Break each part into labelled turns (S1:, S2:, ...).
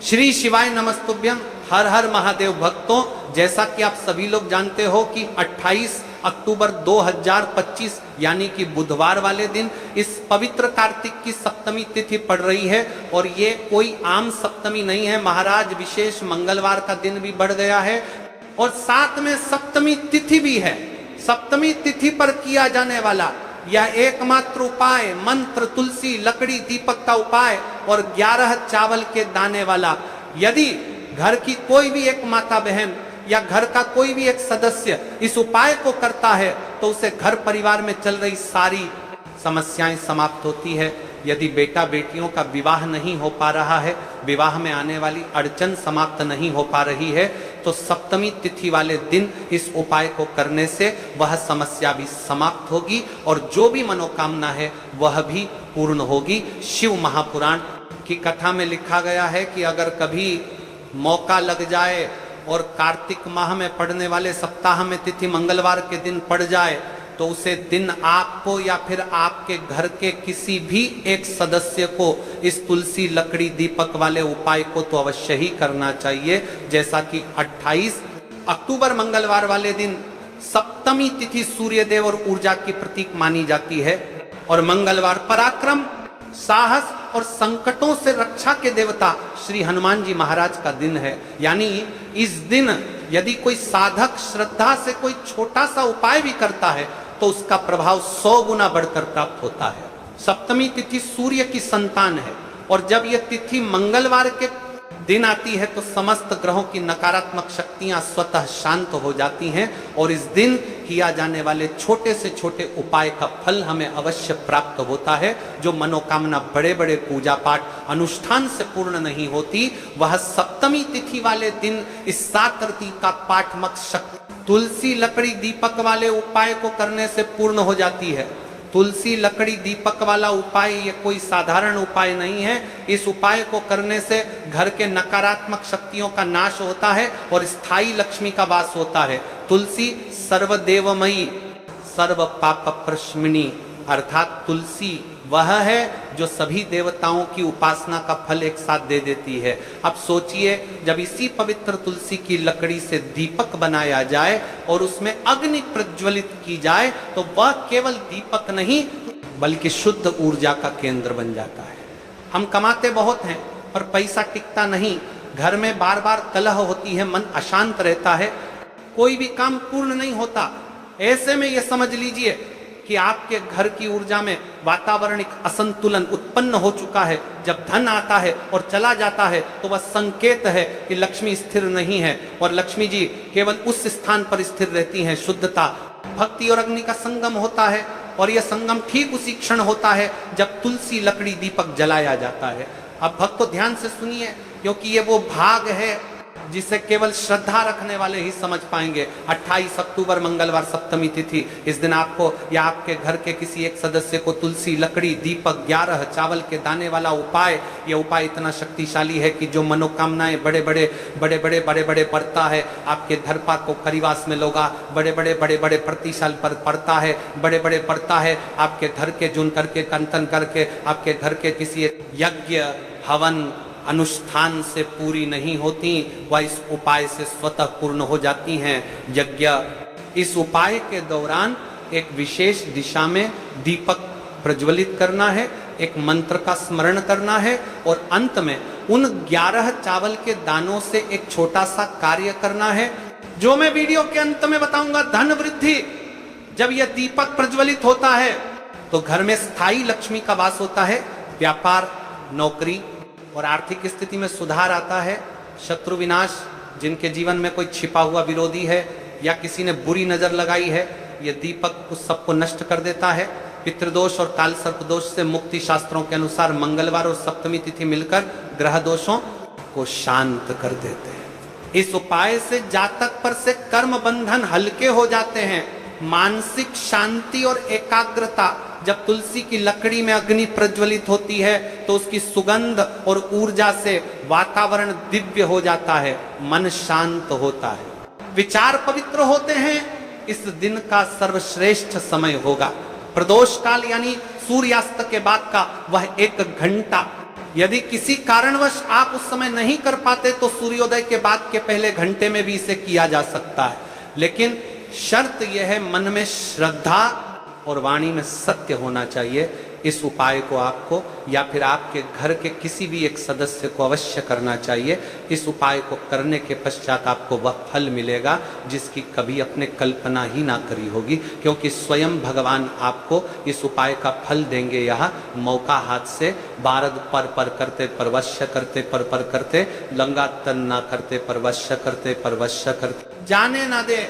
S1: श्री शिवाय नमस्तुभ्यम। हर हर महादेव भक्तों, जैसा कि आप सभी लोग जानते हो कि 28 अक्टूबर 2025 यानी कि बुधवार वाले दिन इस पवित्र कार्तिक की सप्तमी तिथि पड़ रही है। और ये कोई आम सप्तमी नहीं है महाराज, विशेष मंगलवार का दिन भी बढ़ गया है और साथ में सप्तमी तिथि भी है। सप्तमी तिथि पर किया जाने वाला यह एकमात्र उपाय मंत्र, तुलसी, लकड़ी, दीपक का उपाय और 11 चावल के दाने वाला, यदि घर की कोई भी एक माता बहन या घर का कोई भी एक सदस्य इस उपाय को करता है तो उसे घर परिवार में चल रही सारी समस्याएं समाप्त होती है। यदि बेटा बेटियों का विवाह नहीं हो पा रहा है, विवाह में आने वाली अड़चन समाप्त नहीं हो पा रही है, तो सप्तमी तिथि वाले दिन इस उपाय को करने से वह समस्या भी समाप्त होगी और जो भी मनोकामना है वह भी पूर्ण होगी। शिव महापुराण की कथा में लिखा गया है कि अगर कभी मौका लग जाए और कार्तिक माह में पड़ने वाले सप्ताह में तिथि मंगलवार के दिन पड़ जाए तो उसे दिन आपको या फिर आपके घर के किसी भी एक सदस्य को इस तुलसी, लकड़ी, दीपक वाले उपाय को तो अवश्य ही करना चाहिए। जैसा कि 28 अक्टूबर मंगलवार वाले दिन सप्तमी तिथि सूर्य देव और ऊर्जा की प्रतीक मानी जाती है और मंगलवार पराक्रम, साहस और संकटों से रक्षा के देवता श्री हनुमान जी महाराज का दिन है। यानी इस दिन यदि कोई साधक श्रद्धा से कोई छोटा सा उपाय भी करता है तो उसका प्रभाव 100 गुना बढ़कर प्राप्त होता है। सप्तमी तिथि सूर्य की संतान है और जब यह तिथि मंगलवार के दिन आती है तो समस्त ग्रहों की नकारात्मक शक्तियां स्वतः शांत हो जाती हैं और इस दिन किया जाने वाले छोटे से छोटे उपाय का फल हमें अवश्य प्राप्त होता है। जो मनोकामना बड़े बड़े पूजा पाठ अनुष्ठान से पूर्ण नहीं होती, वह सप्तमी तिथि वाले दिन इस 7 रति का पाठमक शक्ति तुलसी, लकड़ी, दीपक वाले उपाय को करने से पूर्ण हो जाती है। तुलसी, लकड़ी, दीपक वाला उपाय ये कोई साधारण उपाय नहीं है। इस उपाय को करने से घर के नकारात्मक शक्तियों का नाश होता है और स्थायी लक्ष्मी का वास होता है। तुलसी सर्वदेवमयी, सर्व पाप प्रशमिनी, अर्थात तुलसी वह है जो सभी देवताओं की उपासना का फल एक साथ दे देती है। अब सोचिए, जब इसी पवित्र तुलसी की लकड़ी से दीपक बनाया जाए और उसमें अग्नि प्रज्वलित की जाए तो वह केवल दीपक नहीं बल्कि शुद्ध ऊर्जा का केंद्र बन जाता है। हम कमाते बहुत हैं पर पैसा टिकता नहीं, घर में बार बार कलह होती है, मन अशांत रहता है, कोई भी काम पूर्ण नहीं होता। ऐसे में यह समझ लीजिए कि आपके घर की ऊर्जा में वातावरणिक असंतुलन उत्पन्न हो चुका है। जब धन आता है और चला जाता है तो वह संकेत है कि लक्ष्मी स्थिर नहीं है और लक्ष्मी जी केवल उस स्थान पर स्थिर रहती हैं। शुद्धता, भक्ति और अग्नि का संगम होता है और यह संगम ठीक उसी क्षण होता है जब तुलसी, लकड़ी, दीपक जलाया जाता है। अब भक्तों ध्यान से सुनिए, क्योंकि ये वो भाग है जिसे केवल श्रद्धा रखने वाले ही समझ पाएंगे। 28 अक्टूबर मंगलवार सप्तमी तिथि, इस दिन आपको या आपके घर के किसी एक सदस्य को तुलसी, लकड़ी, दीपक, 11 चावल के दाने वाला उपाय, यह उपाय इतना शक्तिशाली है कि जो मनोकामनाएं बड़े बड़े पड़ता है, आपके घर पर को परिवास में लोग बड़े बड़े प्रतिशाल पर पड़ता है, बड़े पड़ता है, आपके घर के जुन करके कंतन करके आपके घर के किसी यज्ञ, हवन, अनुष्ठान से पूरी नहीं होती, वह इस उपाय से स्वतः पूर्ण हो जाती हैं। यज्ञ, इस उपाय के दौरान एक विशेष दिशा में दीपक प्रज्वलित करना है, एक मंत्र का स्मरण करना है और अंत में उन 11 चावल के दानों से एक छोटा सा कार्य करना है जो मैं वीडियो के अंत में बताऊंगा। धन वृद्धि, जब यह दीपक प्रज्वलित होता है तो घर में स्थायी लक्ष्मी का वास होता है, व्यापार, नौकरी और आर्थिक स्थिति में सुधार आता है। शत्रु विनाश, जिनके जीवन में कोई छिपा हुआ विरोधी है या किसी ने बुरी नजर लगाई है, यह दीपक उस सबको नष्ट कर देता है। पितृदोष और काल सर्प दोष से मुक्ति, शास्त्रों के अनुसार मंगलवार और सप्तमी तिथि मिलकर ग्रह दोषों को शांत कर देते हैं। इस उपाय से जातक पर से कर्म बंधन हल्के हो जाते हैं। मानसिक शांति और एकाग्रता, जब तुलसी की लकड़ी में अग्नि प्रज्वलित होती है तो उसकी सुगंध और ऊर्जा से वातावरण दिव्य हो जाता है, मन शांत होता है, विचार पवित्र होते हैं। इस दिन का सर्वश्रेष्ठ समय होगा प्रदोष काल, यानी सूर्यास्त के बाद का वह 1 घंटा यदि किसी कारणवश आप उस समय नहीं कर पाते तो सूर्योदय के बाद के पहले घंटे में भी इसे किया जा सकता है, लेकिन शर्त यह है मन में श्रद्धा और वाणी में सत्य होना चाहिए। इस उपाय को आपको या फिर आपके घर के किसी भी एक सदस्य को अवश्य करना चाहिए। इस उपाय को करने के पश्चात आपको वह फल मिलेगा जिसकी कभी अपने कल्पना ही ना करी होगी, क्योंकि स्वयं भगवान आपको इस उपाय का फल देंगे। यह मौका हाथ से बारद पर करते परवश्य करते पर करते लंगा तन ना करते परवश्य करते परवश्य करते जाने ना दे।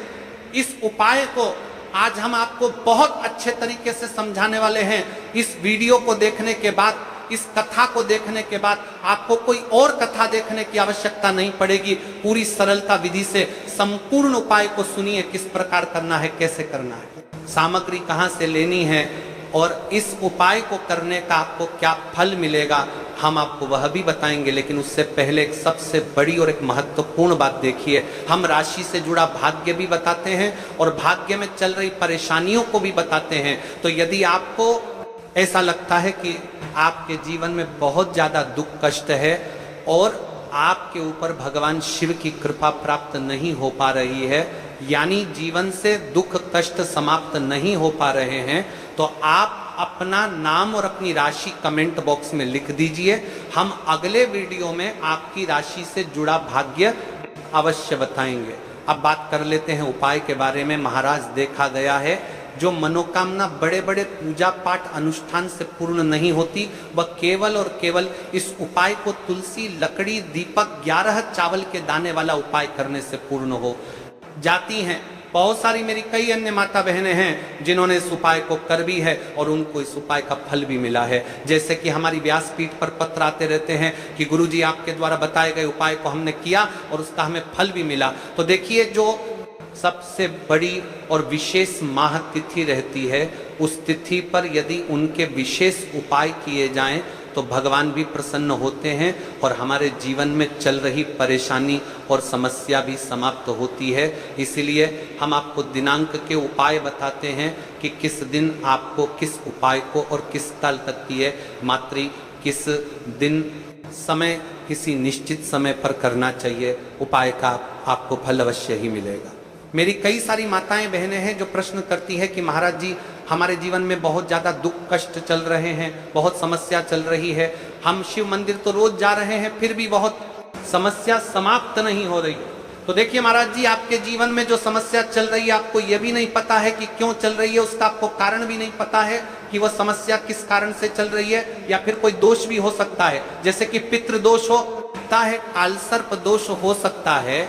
S1: इस उपाय को आज हम आपको बहुत अच्छे तरीके से समझाने वाले हैं। इस वीडियो को देखने के बाद, इस कथा को देखने के बाद आपको कोई और कथा देखने की आवश्यकता नहीं पड़ेगी। पूरी सरलता विधि से संपूर्ण उपाय को सुनिए, किस प्रकार करना है, कैसे करना है, सामग्री कहाँ से लेनी है और इस उपाय को करने का आपको क्या फल मिलेगा, हम आपको वह भी बताएंगे। लेकिन उससे पहले एक सबसे बड़ी और एक महत्वपूर्ण बात देखिए, हम राशि से जुड़ा भाग्य भी बताते हैं और भाग्य में चल रही परेशानियों को भी बताते हैं। तो यदि आपको ऐसा लगता है कि आपके जीवन में बहुत ज्यादा दुख कष्ट है और आपके ऊपर भगवान शिव की कृपा प्राप्त नहीं हो पा रही है, यानी जीवन से दुख कष्ट समाप्त नहीं हो पा रहे हैं, तो आप अपना नाम और अपनी राशि कमेंट बॉक्स में लिख दीजिए। हम अगले वीडियो में आपकी राशि से जुड़ा भाग्य अवश्य बताएंगे। अब बात कर लेते हैं उपाय के बारे में। महाराज, देखा गया है जो मनोकामना बड़े बड़े पूजा पाठ अनुष्ठान से पूर्ण नहीं होती, वह केवल और केवल इस उपाय को तुलसी, लकड़ी, दीपक, 11 चावल के दाने वाला उपाय करने से पूर्ण हो जाती हैं। बहुत सारी मेरी कई अन्य माता बहनें हैं जिन्होंने इस उपाय को कर भी है और उनको इस उपाय का फल भी मिला है। जैसे कि हमारी व्यासपीठ पर पत्र आते रहते हैं कि गुरुजी आपके द्वारा बताए गए उपाय को हमने किया और उसका हमें फल भी मिला। तो देखिए, जो सबसे बड़ी और विशेष माह तिथि रहती है, उस तिथि पर यदि उनके विशेष उपाय किए जाएं तो भगवान भी प्रसन्न होते हैं और हमारे जीवन में चल रही परेशानी और समस्या भी समाप्त होती है। इसीलिए हम आपको दिनांक के उपाय बताते हैं कि किस दिन आपको किस उपाय को और किस काल तक किए, मात्र किस दिन समय किसी निश्चित समय पर करना चाहिए। उपाय का आपको फल अवश्य ही मिलेगा। मेरी कई सारी माताएं बहनें हैं जो प्रश्न करती है कि महाराज जी, हमारे जीवन में बहुत ज़्यादा दुख कष्ट चल रहे हैं, बहुत समस्या चल रही है, हम शिव मंदिर तो रोज जा रहे हैं फिर भी बहुत समस्या समाप्त नहीं हो रही। तो देखिए महाराज जी, आपके जीवन में जो समस्या चल रही है आपको यह भी नहीं पता है कि क्यों चल रही है, उसका आपको कारण भी नहीं पता है कि वह समस्या किस कारण से चल रही है, या फिर कोई दोष भी हो सकता है, जैसे कि पितृ दोष हो सकता है, कालसर्प दोष हो सकता है,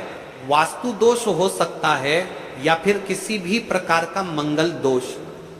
S1: वास्तु दोष हो सकता है, या फिर किसी भी प्रकार का मंगल दोष।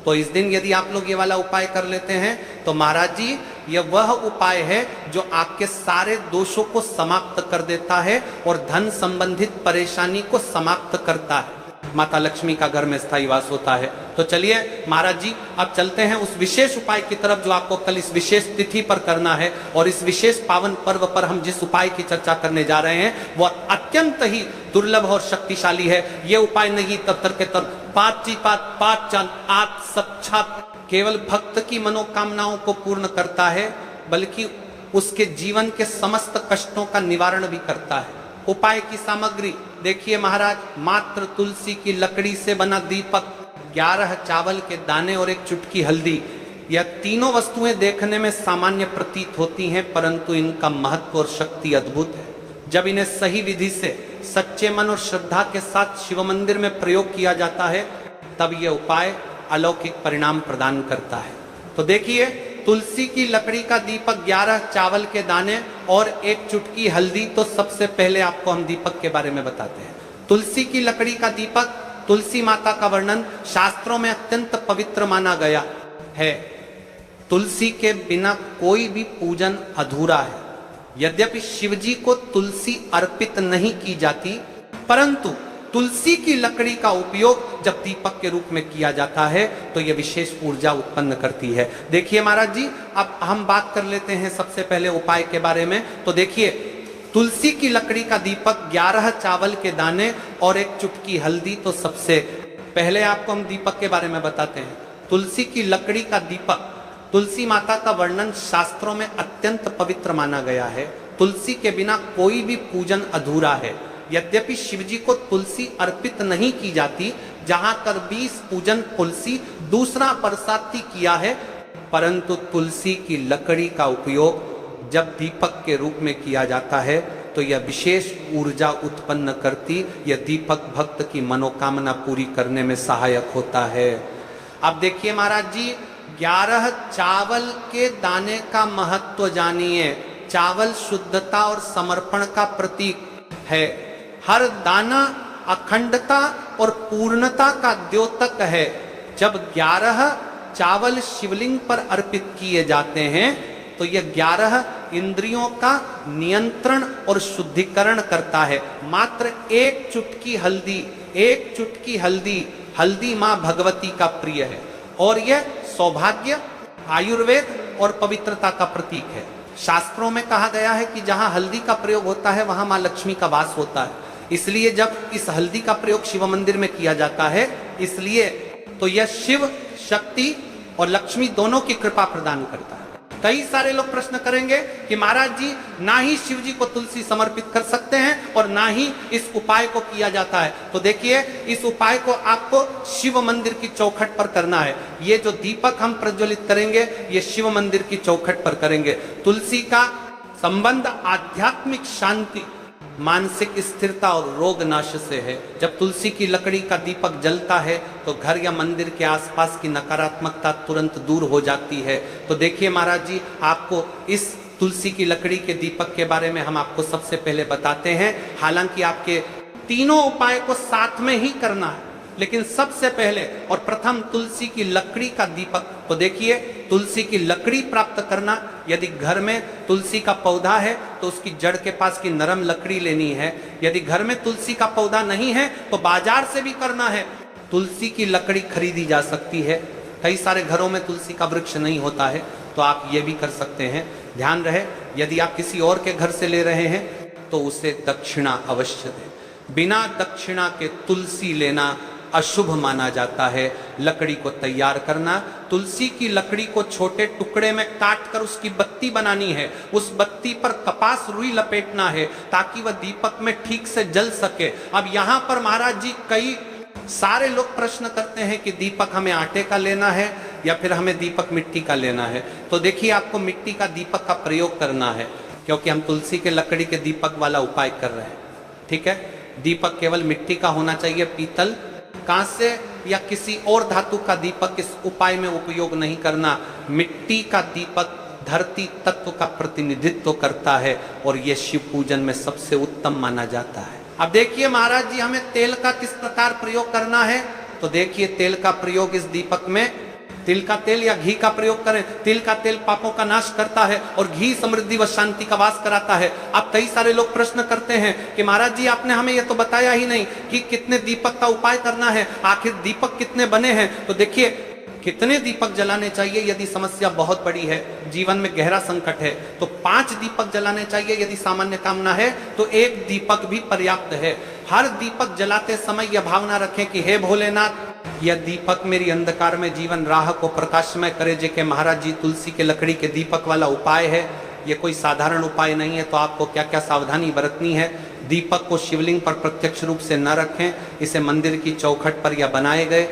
S1: तो इस दिन यदि आप लोग ये वाला उपाय कर लेते हैं तो महाराज जी, यह वह उपाय है जो आपके सारे दोषों को समाप्त कर देता है और धन संबंधित परेशानी को समाप्त करता है। माता लक्ष्मी का घर में स्थायी वास होता है। तो चलिए महाराज जी, अब चलते हैं उस विशेष उपाय की तरफ जो आपको कल इस विशेष तिथि पर करना है। और इस विशेष पावन पर्व पर हम जिस उपाय की चर्चा करने जा रहे हैं वह अत्यंत ही दुर्लभ और शक्तिशाली है। यह उपाय नहीं तब के तब पाँच चांद आठ सक्षात केवल भक्त की मनोकामनाओं को पूर्ण करता है, बल्कि उसके जीवन के समस्त कष्टों का निवारण भी करता है। उपाय की सामग्री देखिए महाराज, मात्र तुलसी की लकड़ी से बना दीपक, 11 चावल के दाने और एक चुटकी हल्दी। यह तीनों वस्तुएं देखने में सामान्य प्रतीत होती हैं, परंतु इनका महत्व और शक्ति अद्भुत है। जब इन्हें सही विधि से सच्चे मन और श्रद्धा के साथ शिव मंदिर में प्रयोग किया जाता है तब यह उपाय अलौकिक परिणाम प्रदान करता है। तो देखिए, तुलसी की लकड़ी का दीपक, 11 चावल के दाने और एक चुटकी हल्दी। तो सबसे पहले आपको हम दीपक के बारे में बताते हैं। तुलसी की लकड़ी का दीपक, तुलसी माता का वर्णन शास्त्रों में अत्यंत पवित्र माना गया है। तुलसी के बिना कोई भी पूजन अधूरा है। यद्यपि शिवजी को तुलसी अर्पित नहीं की जाती, परंतु तुलसी की लकड़ी का उपयोग जब दीपक के रूप में किया जाता है तो यह विशेष ऊर्जा उत्पन्न करती है। देखिए महाराज जी, अब हम बात कर लेते हैं सबसे पहले उपाय के बारे में। तो देखिए, तुलसी की लकड़ी का दीपक, 11 चावल के दाने और एक चुटकी हल्दी। तो सबसे पहले आपको हम दीपक के बारे में बताते हैं। तुलसी की लकड़ी का दीपक, तुलसी माता का वर्णन शास्त्रों में अत्यंत पवित्र माना गया है। तुलसी के बिना कोई भी पूजन अधूरा है। यद्यपि शिवजी को तुलसी अर्पित नहीं की जाती, जहां कर 20 पूजन तुलसी दूसरा परसाती किया है, परंतु तुलसी की लकड़ी का उपयोग जब दीपक के रूप में किया जाता है तो यह विशेष ऊर्जा उत्पन्न करती, यह दीपक भक्त की मनोकामना पूरी करने में सहायक होता है। अब देखिए महाराज जी, 11 चावल के दाने का महत्व जानिए। चावल शुद्धता और समर्पण का प्रतीक है। हर दाना अखंडता और पूर्णता का द्योतक है। जब 11 चावल शिवलिंग पर अर्पित किए जाते हैं तो यह 11 इंद्रियों का नियंत्रण और शुद्धिकरण करता है। मात्र एक चुटकी हल्दी, हल्दी मां भगवती का प्रिय है और यह सौभाग्य, आयुर्वेद और पवित्रता का प्रतीक है। शास्त्रों में कहा गया है कि जहां हल्दी का प्रयोग होता है वहां मां लक्ष्मी का वास होता है। इसलिए जब इस हल्दी का प्रयोग शिव मंदिर में किया जाता है, इसलिए तो यह शिव, शक्ति और लक्ष्मी दोनों की कृपा प्रदान करता है। कई सारे लोग प्रश्न करेंगे कि महाराज जी, ना ही शिव जी को तुलसी समर्पित कर सकते हैं और ना ही इस उपाय को किया जाता है। तो देखिए, इस उपाय को आपको शिव मंदिर की चौखट पर करना है। ये जो दीपक हम प्रज्वलित करेंगे, ये शिव मंदिर की चौखट पर करेंगे। तुलसी का संबंध आध्यात्मिक शांति, मानसिक स्थिरता और रोग नाश से है। जब तुलसी की लकड़ी का दीपक जलता है तो घर या मंदिर के आसपास की नकारात्मकता तुरंत दूर हो जाती है। तो देखिए महाराज जी, आपको इस तुलसी की लकड़ी के दीपक के बारे में हम आपको सबसे पहले बताते हैं। हालांकि आपके तीनों उपाय को साथ में ही करना है, लेकिन सबसे पहले और प्रथम तुलसी की लकड़ी का दीपक। तो देखिए, तुलसी की लकड़ी प्राप्त करना, यदि घर में तुलसी का पौधा है तो उसकी जड़ के पास की नरम लकड़ी लेनी है। यदि घर में तुलसी का पौधा नहीं है तो बाजार से भी करना है। तुलसी की लकड़ी खरीदी जा सकती है। कई सारे घरों में तुलसी का वृक्ष नहीं होता है, तो आप ये भी कर सकते हैं। ध्यान रहे, यदि आप किसी और के घर से ले रहे हैं तो उसे दक्षिणा अवश्य दें। बिना दक्षिणा के तुलसी लेना अशुभ माना जाता है। लकड़ी को तैयार करना, तुलसी की लकड़ी को छोटे टुकड़े में काट कर उसकी बत्ती बनानी है। उस बत्ती पर कपास रुई लपेटना है ताकि वह दीपक में ठीक से जल सके। अब यहाँ पर महाराज जी, कई सारे लोग प्रश्न करते हैं कि दीपक हमें आटे का लेना है या फिर हमें दीपक मिट्टी का लेना है। तो देखिए, आपको मिट्टी का दीपक का प्रयोग करना है, क्योंकि हम तुलसी के लकड़ी के दीपक वाला उपाय कर रहे हैं। ठीक है, दीपक केवल मिट्टी का होना चाहिए। पीतल, कांसे या किसी और धातु का दीपक इस उपाय में उपयोग नहीं करना। मिट्टी का दीपक धरती तत्व का प्रतिनिधित्व करता है और यह शिव पूजन में सबसे उत्तम माना जाता है। अब देखिए महाराज जी, हमें तेल का किस प्रकार प्रयोग करना है। तो देखिए, तेल का प्रयोग इस दीपक में, तिल का तेल या घी का प्रयोग करें। तिल का तेल पापों का नाश करता है और घी समृद्धि व शांति का वास कराता है। अब कई सारे लोग प्रश्न करते हैं कि महाराज जी, आपने हमें यह तो बताया ही नहीं कि कितने दीपक का उपाय करना है, आखिर दीपक कितने बने हैं। तो देखिए, कितने दीपक जलाने चाहिए यदि समस्या बहुत बड़ी है, जीवन में गहरा संकट है, तो 5 दीपक जलाने चाहिए। यदि सामान्य कामना है तो 1 दीपक भी पर्याप्त है। हर दीपक जलाते समय यह भावना रखें कि हे भोलेनाथ, यह दीपक मेरी अंधकार में जीवन राह को प्रकाशमय करे। जेके महाराज जी, तुलसी के लकड़ी के दीपक वाला उपाय है, यह कोई साधारण उपाय नहीं है। तो आपको क्या क्या सावधानी बरतनी है। दीपक को शिवलिंग पर प्रत्यक्ष रूप से न रखें, इसे मंदिर की चौखट पर या बनाए गए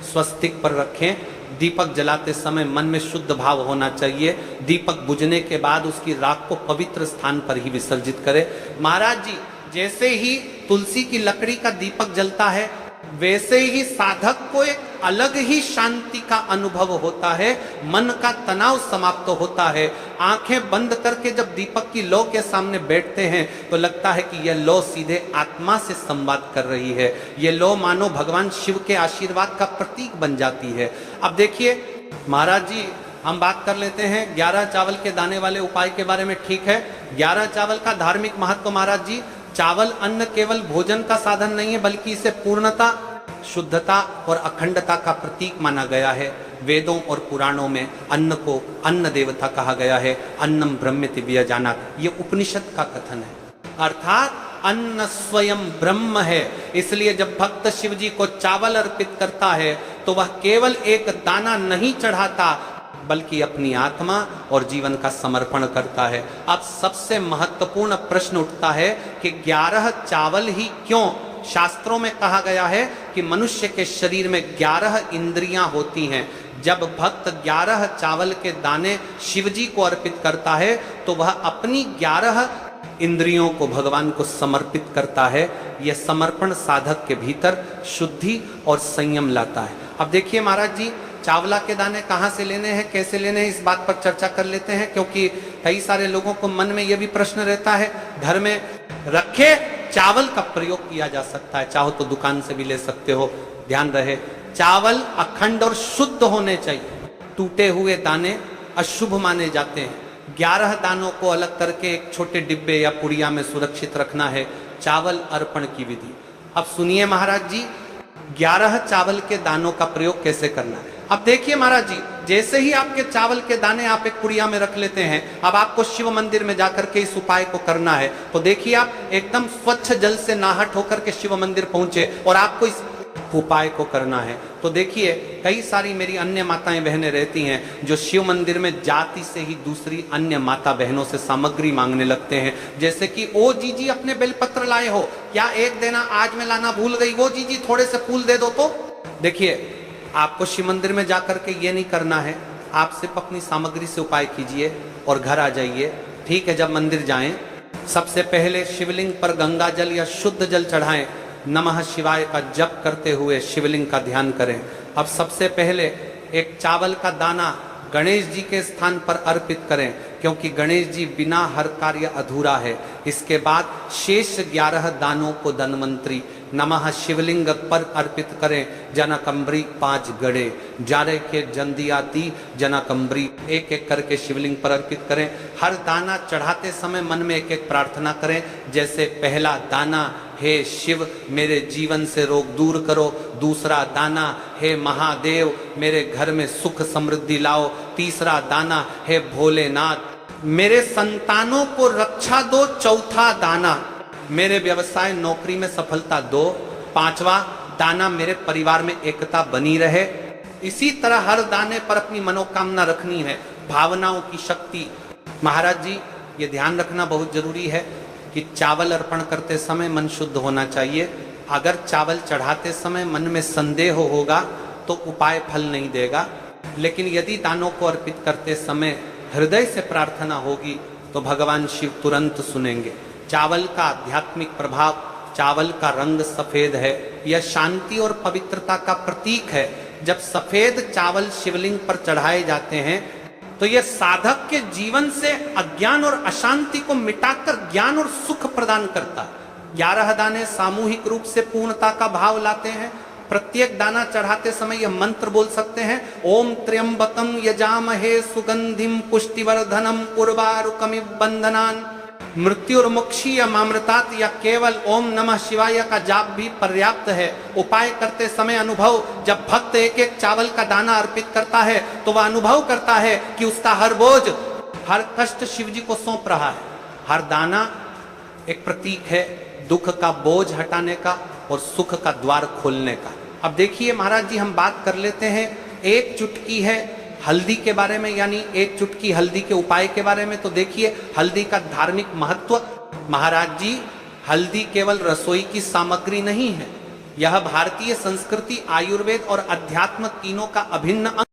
S1: स्वस्तिक पर रखें। दीपक जलाते समय मन में शुद्ध भाव होना चाहिए। दीपक बुझने के बाद उसकी राख को पवित्र स्थान पर ही विसर्जित करें। महाराज जी, जैसे ही तुलसी की लकड़ी का दीपक जलता है, वैसे ही साधक को एक अलग ही शांति का अनुभव होता है। मन का तनाव समाप्त होता है। आंखें बंद करके जब दीपक की लौ के सामने बैठते हैं तो लगता है कि यह लौ सीधे आत्मा से संवाद कर रही है। यह लौ मानो भगवान शिव के आशीर्वाद का प्रतीक बन जाती है। अब देखिए महाराज जी, हम बात कर लेते हैं 11 चावल के दाने वाले उपाय के बारे में। ठीक है, 11 चावल का धार्मिक महत्व। महाराज जी, चावल अन्न केवल भोजन का साधन नहीं है, बल्कि इसे पूर्णता, शुद्धता और अखंडता का प्रतीक माना गया है। वेदों और पुराणों में अन्न को अन्न देवता कहा गया है। अन्नम ब्रह्मेति व्यजानात्, ये उपनिषद का कथन है। अर्थात अन्न स्वयं ब्रह्म है। इसलिए जब भक्त शिव जी को चावल अर्पित करता है तो वह केवल एक दाना नहीं चढ़ाता, बल्कि अपनी आत्मा और जीवन का समर्पण करता है। अब सबसे महत्वपूर्ण प्रश्न उठता है कि 11 चावल ही क्यों? शास्त्रों में कहा गया है कि मनुष्य के शरीर में 11 इंद्रियां होती हैं। जब भक्त 11 चावल के दाने शिवजी को अर्पित करता है तो वह अपनी 11 इंद्रियों को भगवान को समर्पित करता है। यह समर्पण साधक के भीतर शुद्धि और संयम लाता है। अब देखिए महाराज जी, चावला के दाने कहाँ से लेने हैं, कैसे लेने हैं, इस बात पर चर्चा कर लेते हैं, क्योंकि कई सारे लोगों को मन में यह भी प्रश्न रहता है। घर में रखे चावल का प्रयोग किया जा सकता है, चाहो तो दुकान से भी ले सकते हो। ध्यान रहे, चावल अखंड और शुद्ध होने चाहिए। टूटे हुए दाने अशुभ माने जाते हैं। 11 दानों को अलग करके एक छोटे डिब्बे या पुड़िया में सुरक्षित रखना है। चावल अर्पण की विधि अब सुनिए महाराज जी, 11 चावल के दानों का प्रयोग कैसे करना है। अब देखिए महाराज जी, जैसे ही आपके चावल के दाने आप एक पुड़िया में रख लेते हैं, अब आपको शिव मंदिर में जाकर के इस उपाय को करना है। तो देखिए, आप एकदम स्वच्छ जल से नहाट होकर के शिव मंदिर पहुंचे और आपको इस उपाय को करना है। तो देखिए, कई सारी मेरी अन्य माताएं बहनें रहती हैं जो शिव मंदिर में जाति से ही दूसरी अन्य माता बहनों से सामग्री मांगने लगते हैं, जैसे कि ओ जीजी अपने बेलपत्र लाए हो क्या, एक देना, आज मैं लाना भूल गई, वो जीजी थोड़े से फूल दे दो। तो देखिए, आपको शिव मंदिर में जाकर के ये नहीं करना है। आप सिर्फ अपनी सामग्री से उपाय कीजिए और घर आ जाइए। ठीक है, जब मंदिर जाएं, सबसे पहले शिवलिंग पर गंगा जल या शुद्ध जल चढ़ाएं। नमः शिवाय का जप करते हुए शिवलिंग का ध्यान करें। अब सबसे पहले एक चावल का दाना गणेश जी के स्थान पर अर्पित करें, क्योंकि गणेश जी बिना हर कार्य अधूरा है। इसके बाद शेष 11 दानों को धन्वंतरी नमः शिवलिंग पर अर्पित करें। जनकंबरी 5 गड़े जारे के जंदियाती जनकंबरी, एक एक करके शिवलिंग पर अर्पित करें। हर दाना चढ़ाते समय मन में एक एक प्रार्थना करें, जैसे पहला दाना, हे शिव मेरे जीवन से रोग दूर करो। दूसरा दाना, हे महादेव मेरे घर में सुख समृद्धि लाओ। तीसरा दाना, हे भोलेनाथ मेरे संतानों को रक्षा दो। चौथा दाना, मेरे व्यवसाय नौकरी में सफलता दो। 5वां दाना, मेरे परिवार में एकता बनी रहे। इसी तरह हर दाने पर अपनी मनोकामना रखनी है, भावनाओं की शक्ति। महाराज जी, ये ध्यान रखना बहुत जरूरी है कि चावल अर्पण करते समय मन शुद्ध होना चाहिए। अगर चावल चढ़ाते समय मन में संदेह होगा तो उपाय फल नहीं देगा, लेकिन यदि दानों को अर्पित करते समय हृदय से प्रार्थना होगी तो भगवान शिव तुरंत सुनेंगे। चावल का आध्यात्मिक प्रभाव, चावल का रंग सफेद है, यह शांति और पवित्रता का प्रतीक है। जब सफेद चावल शिवलिंग पर चढ़ाए जाते हैं तो यह साधक के जीवन से अज्ञान और अशांति को मिटाकर ज्ञान और सुख प्रदान करता है। 11 दाने सामूहिक रूप से पूर्णता का भाव लाते हैं। प्रत्येक दाना चढ़ाते समय यह मंत्र बोल सकते हैं, ओम त्र्यंबकम यजामहे सुगंधिम पुष्टिवर्धनम उर्वारुकमिव बंधनान मृत्युर्मुक्षीयमामृतात्, या केवल ओम नमः शिवाय का जाप भी पर्याप्त है। उपाय करते समय अनुभव, जब भक्त एक एक चावल का दाना अर्पित करता है तो वह अनुभव करता है कि उसका हर बोझ, हर कष्ट शिव जी को सौंप रहा है। हर दाना एक प्रतीक है दुख का बोझ हटाने का और सुख का द्वार खोलने का। अब देखिए महाराज जी, हम बात कर लेते हैं एक चुटकी है हल्दी के बारे में, यानी एक चुटकी हल्दी के उपाय के बारे में। तो देखिए हल्दी का धार्मिक महत्व। महाराज जी, हल्दी केवल रसोई की सामग्री नहीं है, यह भारतीय संस्कृति, आयुर्वेद और अध्यात्म तीनों का अभिन्न अंग